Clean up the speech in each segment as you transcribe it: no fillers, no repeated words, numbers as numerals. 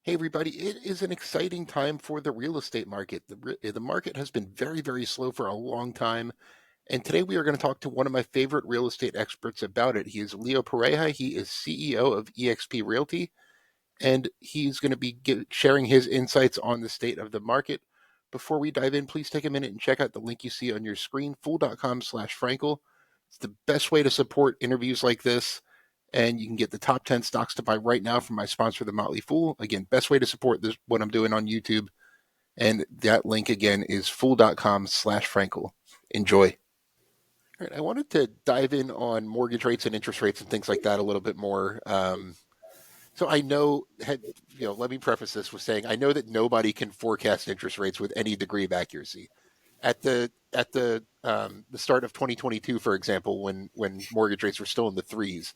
Hey everybody, it is an exciting time for the real estate market. The market has been very, very slow for a long time. And today we are going to talk to one of my favorite real estate experts about it. He is Leo Pareja. He is CEO of EXP Realty, and he's going to be sharing his insights on the state of the market. Before we dive in, please take a minute and check out the link you see on your screen, fool.com/Frankel. It's the best way to support interviews like this. And you can get the top 10 stocks to buy right now from my sponsor, The Motley Fool. Again, best way to support this, what I'm doing on YouTube. And that link again is fool.com/Frankel. Enjoy. All right, I wanted to dive in on mortgage rates and interest rates and things like that a little bit more. So I know, let me preface this with saying I know that nobody can forecast interest rates with any degree of accuracy. At the start of 2022, for example, when mortgage rates were still in the threes,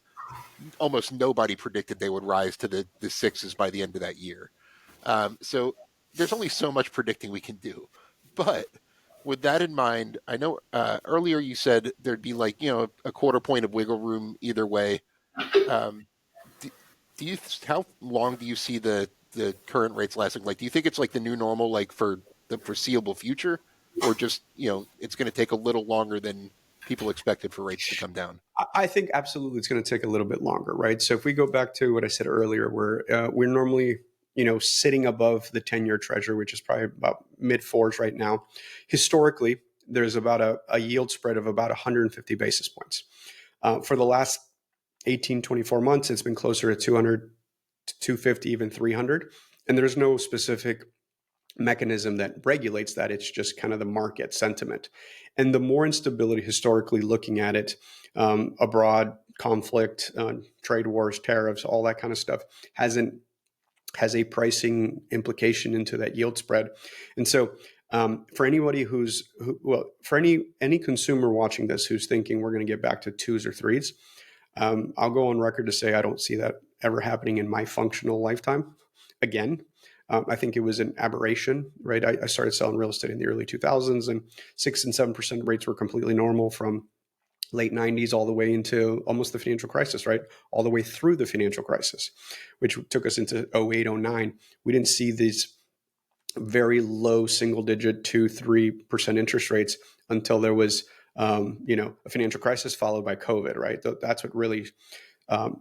almost nobody predicted they would rise to the sixes by the end of that year. So there's only so much predicting we can do. But with that in mind, I know earlier you said there'd be a quarter point of wiggle room either way. Um, do, do you how long do you see the current rates lasting? Like, do you think it's like the new normal, like for the foreseeable future, or just it's going to take a little longer than people expected for rates to come down? I think absolutely it's going to take a little bit longer, right? So if we go back to what I said earlier, we're normally sitting above the 10-year treasury, which is probably about mid fours right now. Historically, there's about a yield spread of about 150 basis points. For the last 18, 24 months, it's been closer to 200 to 250, even 300. And there's no specific mechanism that regulates that. It's just kind of the market sentiment. And the more instability historically looking at it, abroad, conflict, trade wars, tariffs, all that kind of stuff has a pricing implication into that yield spread. And so for anybody for any consumer watching this who's thinking we're going to get back to twos or threes, I'll go on record to say I don't see that ever happening in my functional lifetime again. I think it was an aberration, right? I started selling real estate in the early 2000s, and 6 and 7% rates were completely normal from late 90s all the way into almost the financial crisis, right? All the way through the financial crisis, which took us into 08, 09. We didn't see these very low single digit 2-3% interest rates until there was a financial crisis followed by COVID, right? That's what really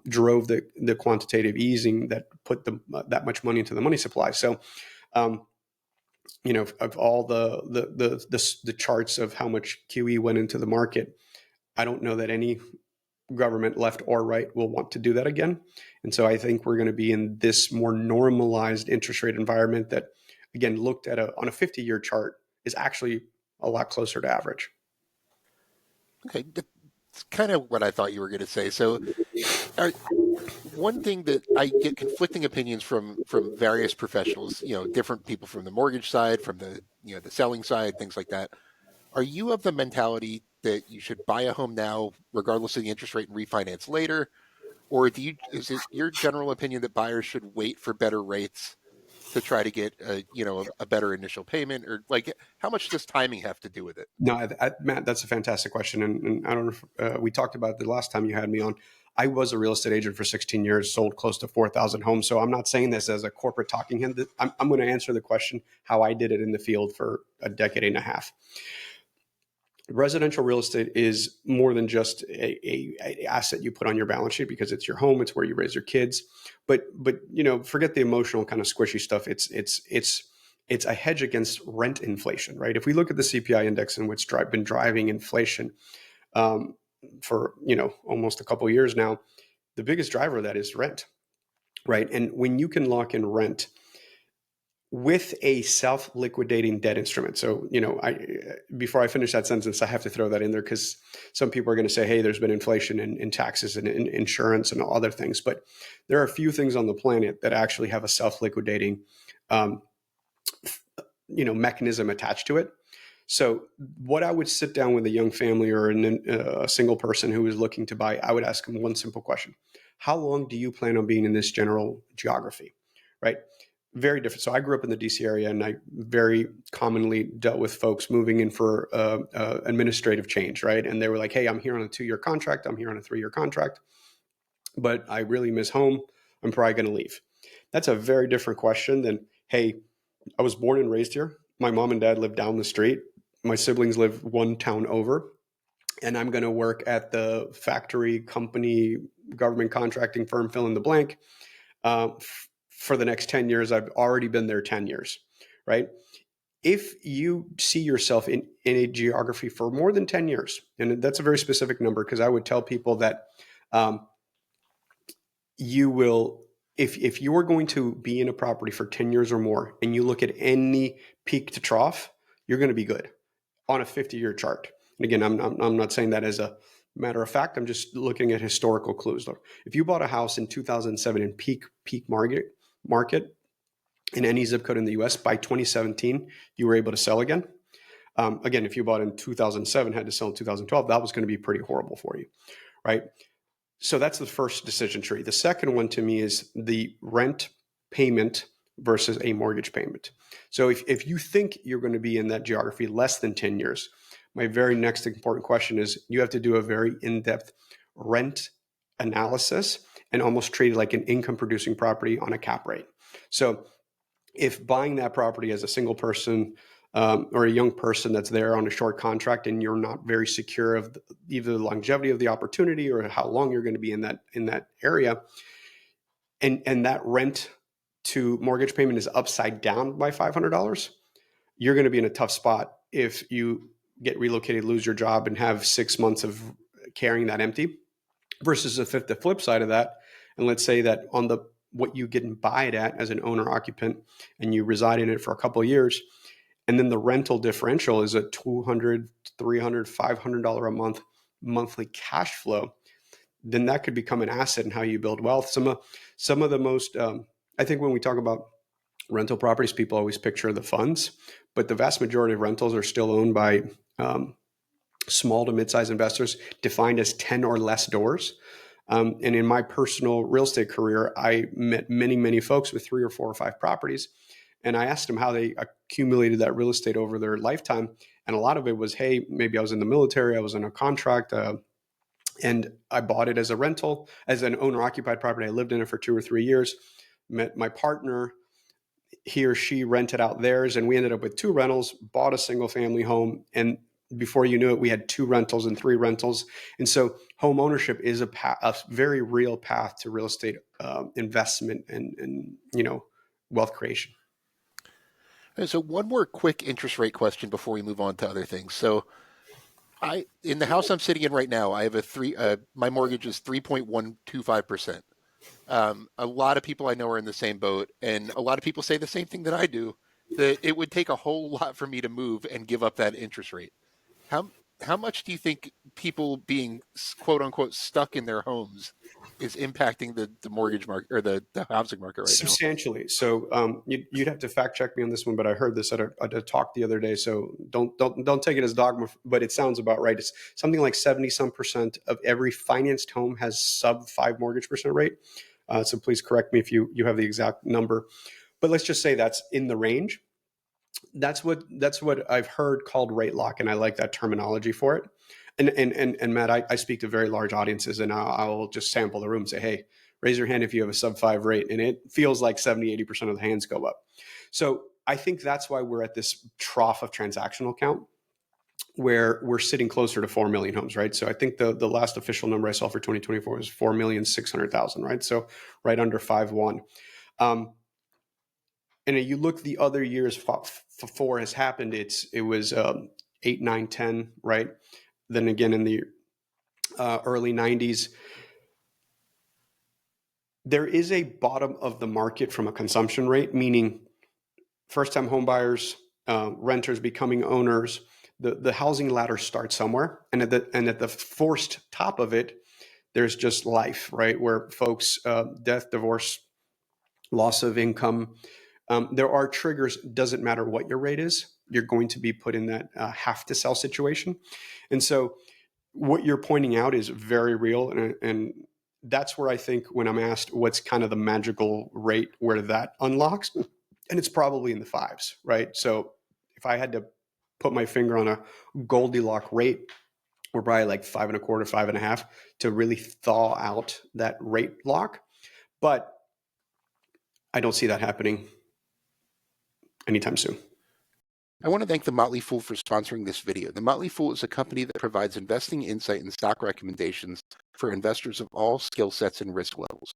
drove the quantitative easing that put that much money into the money supply. So, of all the charts of how much QE went into the market, I don't know that any government, left or right, will want to do that again. And so I think we're going to be in this more normalized interest rate environment that, again, looked at on a 50-year chart, is actually a lot closer to average. Okay, that's kind of what I thought you were going to say. So, one thing that I get conflicting opinions from various professionals, different people from the mortgage side, from the selling side, things like that. Are you of the mentality that you should buy a home now, regardless of the interest rate, and refinance later, or is it your general opinion that buyers should wait for better rates to try to get a better initial payment, or like how much does timing have to do with it? No, Matt, that's a fantastic question. And I don't know if we talked about it the last time you had me on. I was a real estate agent for 16 years, sold close to 4,000 homes. So I'm not saying this as a corporate talking head. I'm going to answer the question how I did it in the field for a decade and a half. Residential real estate is more than just a asset you put on your balance sheet, because it's your home, it's where you raise your kids. But forget the emotional kind of squishy stuff. It's a hedge against rent inflation, right? If we look at the CPI index, and what's been driving inflation for almost a couple of years now, the biggest driver of that is rent, right? And when you can lock in rent with a self-liquidating debt instrument. So, before I finish that sentence, I have to throw that in there, because some people are going to say, hey, there's been inflation in taxes and in insurance and other things. But there are a few things on the planet that actually have a self-liquidating mechanism attached to it. So what I would sit down with a young family or a single person who is looking to buy, I would ask them one simple question. How long do you plan on being in this general geography, right? Very different. So I grew up in the DC area, and I very commonly dealt with folks moving in for administrative change, right? And they were like, hey, I'm here on a 2-year contract. I'm here on a 3-year contract, but I really miss home. I'm probably going to leave. That's a very different question than, hey, I was born and raised here. My mom and dad live down the street. My siblings live one town over, and I'm going to work at the factory, company, government contracting firm, fill in the blank, for the next 10 years. I've already been there 10 years, right? If you see yourself in a geography for more than 10 years, and that's a very specific number, because I would tell people that um, you will, if you are going to be in a property for 10 years or more, and you look at any peak to trough, you're going to be good on a 50-year chart. And again, I'm not saying that as a matter of fact. I'm just looking at historical clues. Though, if you bought a house in 2007 in peak market in any zip code in the U.S. by 2017, you were able to sell again. Again, if you bought in 2007, had to sell in 2012, that was going to be pretty horrible for you, right? So that's the first decision tree. The second one to me is the rent payment versus a mortgage payment. So if you think you're going to be in that geography less than 10 years, my very next important question is you have to do a very in-depth rent analysis and almost treat it like an income producing property on a cap rate. So if buying that property as a single person or a young person that's there on a short contract, and you're not very secure of either the longevity of the opportunity or how long you're going to be in that area, and that rent to mortgage payment is upside down by $500, you're going to be in a tough spot if you get relocated, lose your job, and have 6 months of carrying that empty. Versus the flip side of that, and let's say that on the what you get and buy it at as an owner occupant, and you reside in it for a couple of years, and then the rental differential is a $200, $300, $500 a month monthly cash flow, then that could become an asset in how you build wealth. Some of the most, I think when we talk about rental properties, people always picture the funds, but the vast majority of rentals are still owned by small to mid-sized investors, defined as 10 or less doors. And in my personal real estate career, I met many, many folks with 3 or 4 or 5 properties. And I asked them how they accumulated that real estate over their lifetime. And a lot of it was, hey, maybe I was in the military, I was in a contract, and I bought it as a rental, as an owner occupied property. I lived in it for 2 or 3 years, met my partner, he or she rented out theirs, and we ended up with 2 rentals, bought a single family home. And before you knew it, we had 2 rentals and 3 rentals. And so home ownership is a very real path to real estate investment and wealth creation. And so one more quick interest rate question before we move on to other things. So in the house I'm sitting in right now, I have my mortgage is 3.125%. A lot of people I know are in the same boat, and a lot of people say the same thing that I do, that it would take a whole lot for me to move and give up that interest rate. How how much do you think people being quote unquote stuck in their homes is impacting the mortgage market or the housing market right now? Substantially. So you'd have to fact check me on this one, but I heard this at a talk the other day. So don't take it as dogma, but it sounds about right. It's something like 70% of every financed home has sub 5 mortgage percent rate. So please correct me if you have the exact number, but let's just say that's in the range. That's what I've heard called rate lock, and I like that terminology for it. And Matt, I speak to very large audiences, and I'll just sample the room and say, hey, raise your hand if you have a sub 5 rate, and it feels like 70-80% of the hands go up. So I think that's why we're at this trough of transactional count, where we're sitting closer to 4 million homes, right? So I think the last official number I saw for 2024 was 4,600,000, right? So right under 5.1. And you look the other years before has happened, it was 8, 9, 10, right? Then again in the early 90s, there is a bottom of the market from a consumption rate, meaning first-time homebuyers, renters becoming owners. The housing ladder starts somewhere, and at the forced top of it, there's just life, right? Where folks, death, divorce, loss of income. There are triggers. Doesn't matter what your rate is, you're going to be put in that have to sell situation. And so what you're pointing out is very real. And that's where I think when I'm asked what's kind of the magical rate where that unlocks, and it's probably in the 5s, right? So if I had to put my finger on a Goldilocks rate, we're probably like 5.25, 5.5 to really thaw out that rate lock. But I don't see that happening anytime soon. I want to thank The Motley Fool for sponsoring this video. The Motley Fool is a company that provides investing insight and stock recommendations for investors of all skill sets and risk levels.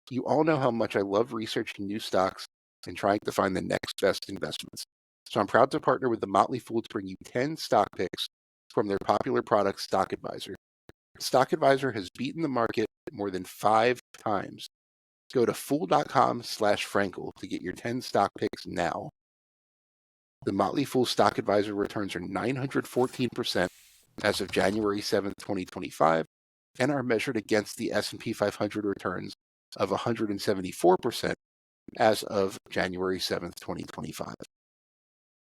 You all know how much I love researching new stocks and trying to find the next best investments. So I'm proud to partner with The Motley Fool to bring you 10 stock picks from their popular product, Stock Advisor. Stock Advisor has beaten the market more than 5 times. Go to fool.com/Frankel to get your 10 stock picks now. The Motley Fool Stock Advisor returns are 914% as of January 7th, 2025, and are measured against the S&P 500 returns of 174% as of January 7th, 2025.